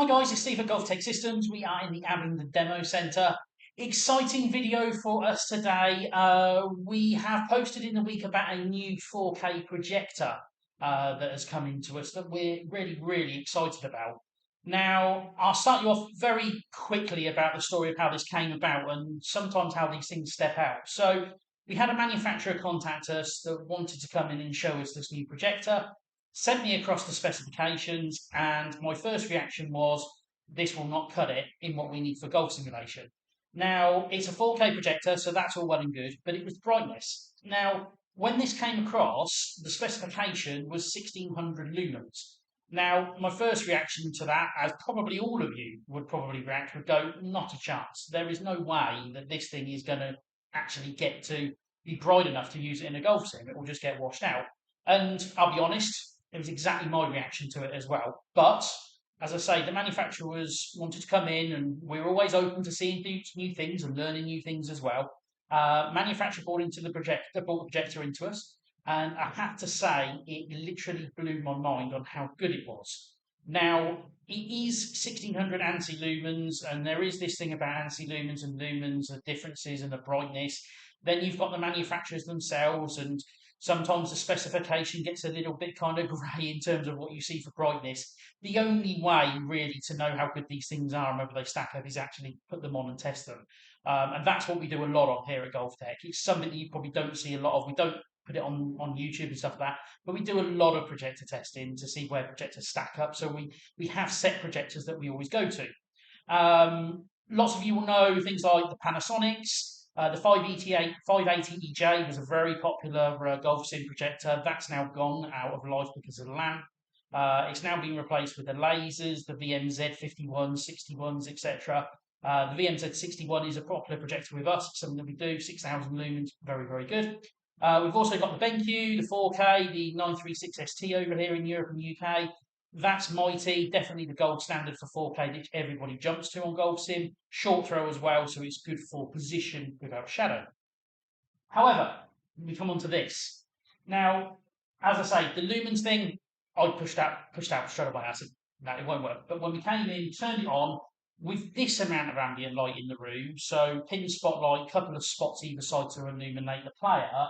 Hi guys, it's Steve at Golf Tech Systems. We are in the Abingdon Demo Centre. Exciting video for us today. We have posted in the week about a new 4K projector that has come into us that we're really excited about. Now, I'll start you off very quickly about the story of how this came about and sometimes how these things step out. So, we had a manufacturer contact us that wanted to come in and show us this new projector, sent me across the specifications, and my first reaction was, this will not cut it in what we need for golf simulation. Now, it's a 4K projector, so that's all well and good, but it was brightness. Now, when this came across, the specification was 1600 lumens. Now, my first reaction to that, as probably all of you would probably react, would go, not a chance. There is no way that this thing is going to actually get to be bright enough to use it in a golf sim. It will just get washed out. And I'll be honest, it was exactly my reaction to it as well. But as I say, the manufacturers wanted to come in, and we're always open to seeing new things and learning new things as well. Manufacturer brought the projector into us, and I have to say, it literally blew my mind on how good it was. Now, it is 1600 ANSI lumens, and there is this thing about ANSI lumens and lumens, the differences and the brightness. Then you've got the manufacturers themselves, and sometimes the specification gets a little bit kind of grey in terms of what you see for brightness. The only way really to know how good these things are and whether they stack up is actually put them on and test them. And that's what we do a lot of here at Golf Tech. It's something that you probably don't see a lot of. We don't put it on YouTube and stuff like that, but we do a lot of projector testing to see where projectors stack up. So we have set projectors that we always go to. Lots of you will know things like the Panasonics. The 580EJ was a very popular golf sim projector. That's now gone out of life because of the lamp. It's now been replaced with the lasers, the VMZ51s, 61s, etc. The VMZ61 is a popular projector with us, something that we do, 6000 lumens, very good. We've also got the BenQ, the 4K, the 936ST over here in Europe and UK. That's mighty, definitely the gold standard for 4K that everybody jumps to on Golf Sim. Short throw as well, so it's good for position without shadow. However, we come on to this. Now, as I say, the lumens thing, I pushed out straight away. I said, no, it won't work. But when we came in, turned it on, with this amount of ambient light in the room, so pin spotlight, couple of spots either side to illuminate the player,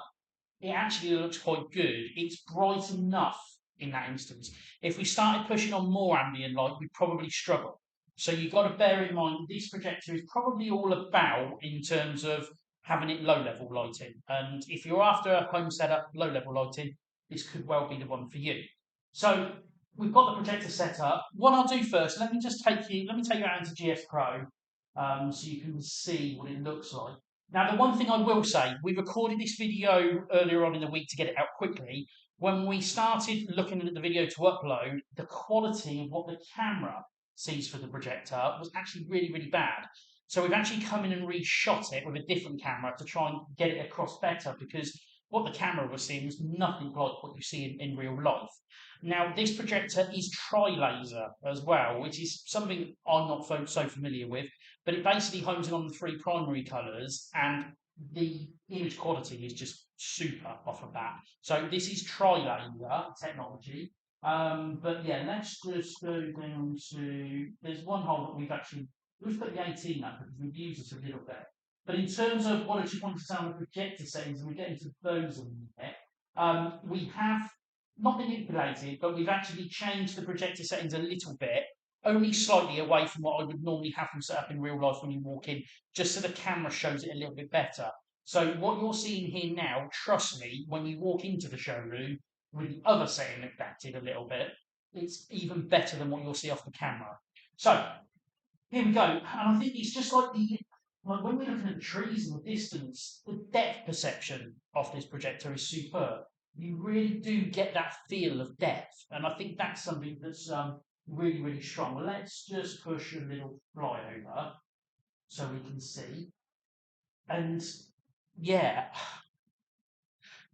it actually looks quite good. It's bright enough in that instance. If we started pushing on more ambient light, we'd probably struggle. So you've got to bear in mind, this projector is probably all about in terms of having it low-level lighting. And if you're after a home setup, low-level lighting, this could well be the one for you. So we've got the projector set up. What I'll do first, let me take you out into GS Pro so you can see what it looks like. Now, the one thing I will say, we recorded this video earlier on in the week to get it out quickly. When we started looking at the video to upload, the quality of what the camera sees for the projector was actually really bad. So we've actually come in and reshot it with a different camera to try and get it across better, because what the camera was seeing was nothing like what you see in real life. Now, this projector is tri-laser as well, which is something I'm not so familiar with, but it basically hones in on the three primary colours, and the image quality is just super off of that. So this is tri-laser technology. But yeah, let's just go down to, there's one hole that we've put the 18 up because we've used it a little bit. But in terms of what I just wanted to say on the projector settings, and we get into those in a minute, we have not manipulated, but we've actually changed the projector settings a little bit, only slightly away from what I would normally have them set up in real life when you walk in, just so the camera shows it a little bit better. So what you're seeing here now, trust me, when you walk into the showroom with the other setting adapted a little bit, it's even better than what you'll see off the camera. So here we go, and I think it's just like when we're looking at the trees in the distance, the depth perception of this projector is superb. You really do get that feel of depth, and I think that's something that's really strong. Let's just push a little flyover so we can see. And yeah,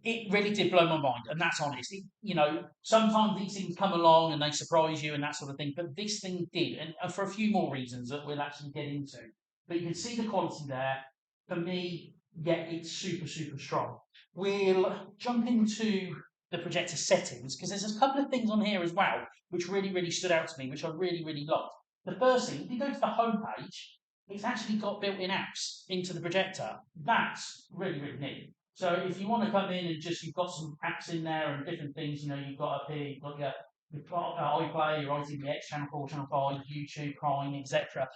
it really did blow my mind, and that's honest. Sometimes these things come along and they surprise you and that sort of thing, but this thing did, and for a few more reasons that we'll actually get into. But you can see the quality there. For me, yeah, it's super strong. We'll jump into the projector settings, because there's a couple of things on here as well which really stood out to me, which I really liked. the first thing, if you go to the home page, it's actually got built-in apps into the projector. That's really, really neat. So if you want to come in and just, you've got some apps in there and different things, you know, you've got up here, you've got your iPlay, your ITVX, Channel 4, Channel 5, YouTube, Prime, etc.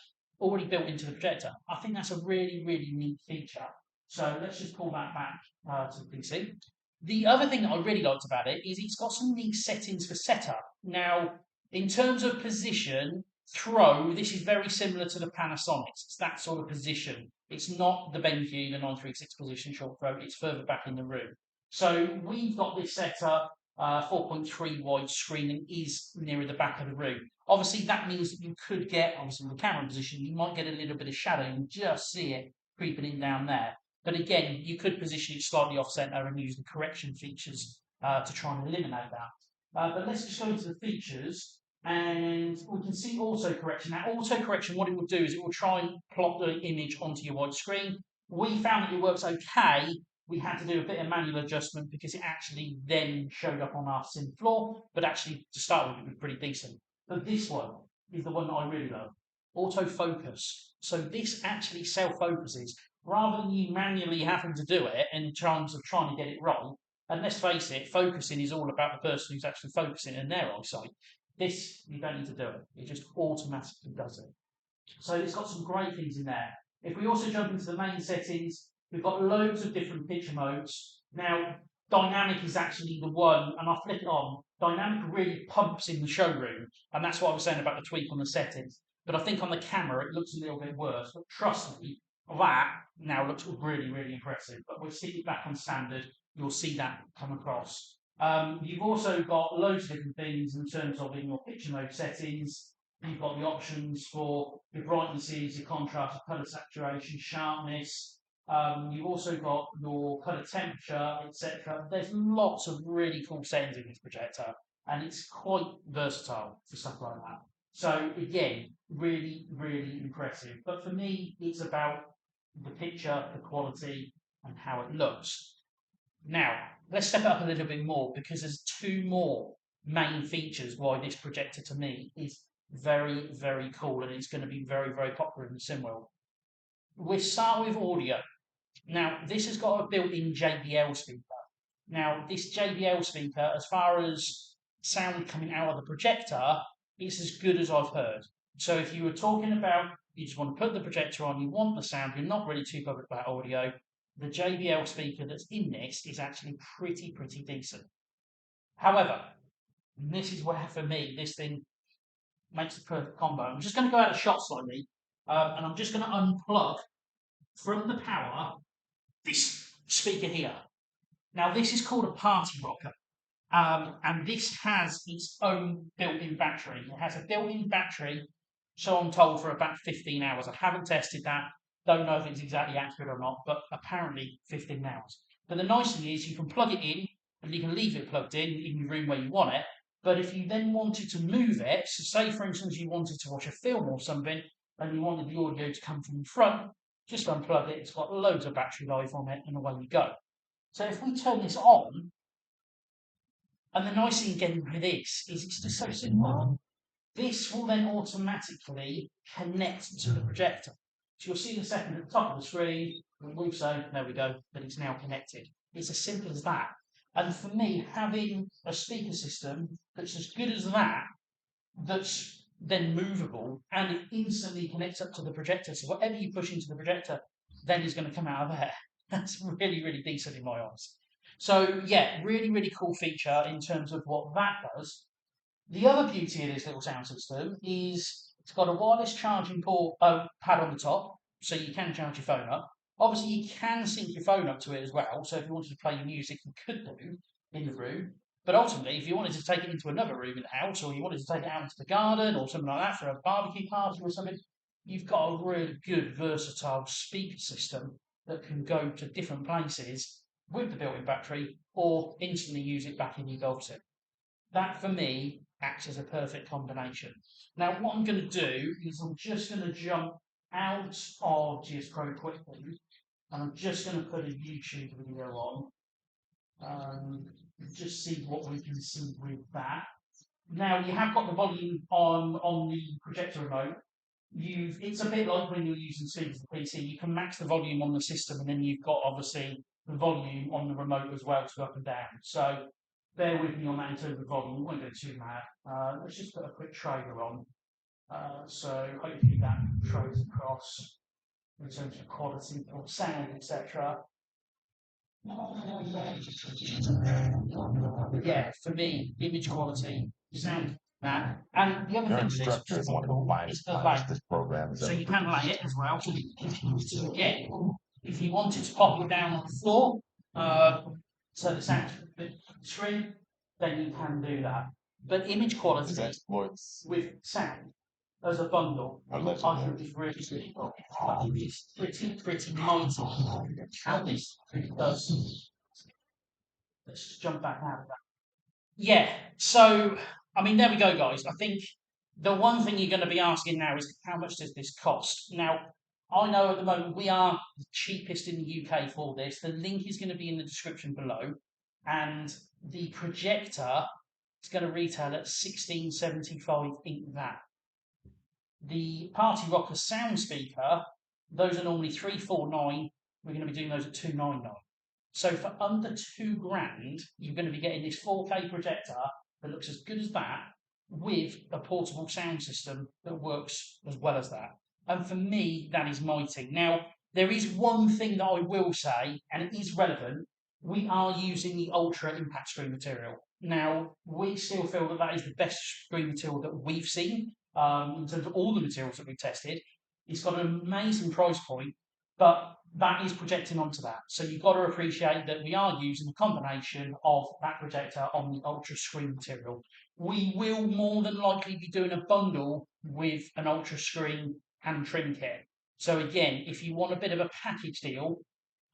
already built into the projector. I think that's a really, really neat feature. So let's just pull that back to the PC. The other thing that I really liked about it is it's got some neat settings for setup. Now, in terms of position, throw, this is very similar to the Panasonic. It's that sort of position. It's not the BenQ, the 936 position short throw, it's further back in the room. So we've got this set up 4.3 wide screen and is nearer the back of the room. Obviously, that means that you could get, obviously, in the camera position, you might get a little bit of shadow and just see it creeping in down there. But again, you could position it slightly off center and use the correction features to try and eliminate that. But let's just go into the features and we can see auto correction. Now, auto correction, what it will do is it will try and plot the image onto your wide screen. We found that it works okay. We had to do a bit of manual adjustment because it actually then showed up on our sim floor, but actually to start with, it was pretty decent. But this one is the one that I really love. Autofocus. So this actually self-focuses rather than you manually having to do it in terms of trying to get it right. And let's face it, focusing is all about the person who's actually focusing in their eyesight. This, you don't need to do it. It just automatically does it. So it's got some great things in there. If we also jump into the main settings, we've got loads of different picture modes. Now, dynamic is actually the one, and I'll flick it on. Dynamic really pumps in the showroom, and that's what I was saying about the tweak on the settings. But I think on the camera, it looks a little bit worse. But trust me, that now looks really, really impressive. But we'll stick it back on standard. You'll see that come across. You've also got loads of different things in terms of in your picture mode settings. You've got the options for your brightnesses, your contrast, your colour saturation, sharpness. You've also got your colour temperature, etc. There's lots of really cool settings in this projector, and it's quite versatile for stuff like that. So again, really, really impressive. But for me, it's about the picture, the quality, and how it looks. Now, let's step it up a little bit more because there's two more main features why this projector to me is very, very cool and it's going to be very, very popular in the sim world. We'll start with audio. Now, this has got a built-in JBL speaker. Now, this JBL speaker, as far as sound coming out of the projector, it's as good as I've heard. So if you were talking about, you just want to put the projector on, you want the sound, you're not really too bothered about audio, the JBL speaker that's in this is actually pretty decent. However, and this is where, for me, this thing makes the perfect combo. I'm just going to go out of shot slightly, and I'm just going to unplug from the power this speaker here. Now, this is called a party rocker, and this has its own built-in battery. It has a built-in battery, so I'm told, for about 15 hours. I haven't tested that. Don't know if it's exactly accurate or not, but apparently 15 hours. But the nice thing is you can plug it in and you can leave it plugged in your room where you want it. But if you then wanted to move it, so say for instance you wanted to watch a film or something and you wanted the audio to come from the front, just unplug it. It's got loads of battery life on it and away you go. So if we turn this on, and the nice thing again with this is it's just so simple. This will then automatically connect to the projector. So you'll see in a second at the top of the screen, also, there we go, that it's now connected. It's as simple as that. And for me, having a speaker system that's as good as that, that's then movable, and it instantly connects up to the projector. So whatever you push into the projector, then is going to come out of there. That's really decent in my eyes. So yeah, really cool feature in terms of what that does. The other beauty of this little sound system is it's got a wireless charging port pad on the top, so you can charge your phone up. Obviously, you can sync your phone up to it as well, so if you wanted to play your music, you could do in the room. But ultimately, if you wanted to take it into another room in the house, or you wanted to take it out into the garden, or something like that for a barbecue party or something, you've got a really good, versatile speaker system that can go to different places with the built-in battery, or instantly use it back in your golf set. That, for me, acts as a perfect combination. Now, what I'm going to do is I'm just going to jump out of GS Pro quickly, and I'm just going to put a YouTube video on, just see what we can see with that. Now you have got the volume on the projector remote. It's a bit like when you're using speakers on the PC. You can max the volume on the system, and then you've got obviously the volume on the remote as well to go up and down. So bear with me on that in terms of volume. We won't go too mad. Let's just put a quick trailer on. So hopefully that trails across in terms of quality or sound, etc. Yeah, for me, image quality, sound, that. And the other thing with this, which is quite cool, is the lay. So you can lay it as well. So again, if you wanted to pop it down on the floor, so the sound screen, then you can do that. But image quality with sound as a bundle, I think is really good. It's pretty mighty how this does. Let's just jump back out of that. Yeah. So, I mean, there we go, guys. I think the one thing you're going to be asking now is how much does this cost? Now, I know at the moment we are the cheapest in the UK for this. The link is going to be in the description below, and the projector is going to retail at 1675 in that. The Party Rocker sound speaker, those are normally 349. We're going to be doing those at 299. So for under £2,000, you're going to be getting this 4K projector that looks as good as that with a portable sound system that works as well as that. And for me, that is mighty. Now, there is one thing that I will say, and it is relevant. We are using the Ultra Impact Screen material. Now, we still feel that that is the best screen material that we've seen in terms of all the materials that we've tested. It's got an amazing price point, but that is projecting onto that. So you've got to appreciate that we are using a combination of that projector on the Ultra screen material. We will more than likely be doing a bundle with an Ultra screen and trim kit. So again, if you want a bit of a package deal,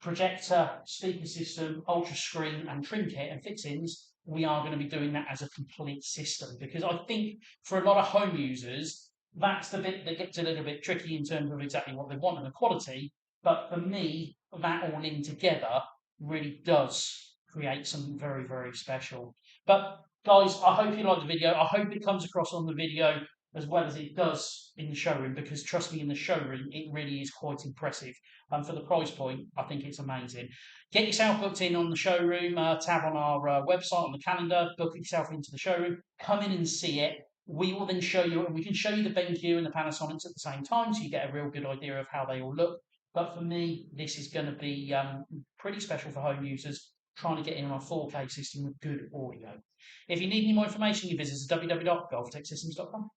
projector, speaker system, Ultra screen and trim kit and fixings, we are going to be doing that as a complete system, because I think for a lot of home users, that's the bit that gets a little bit tricky in terms of exactly what they want and the quality. But for me, that all in together really does create something very, very special. But guys, I hope you like the video. I hope it comes across on the video as well as it does in the showroom, because trust me, in the showroom, it really is quite impressive. And for the price point, I think it's amazing. Get yourself booked in on the showroom tab on our website, on the calendar, book yourself into the showroom, come in and see it. We will then show you, and we can show you the BenQ and the Panasonics at the same time, so you get a real good idea of how they all look. But for me, this is going to be pretty special for home users trying to get in on a 4K system with good audio. If you need any more information, you visit us at www.golftechsystems.com.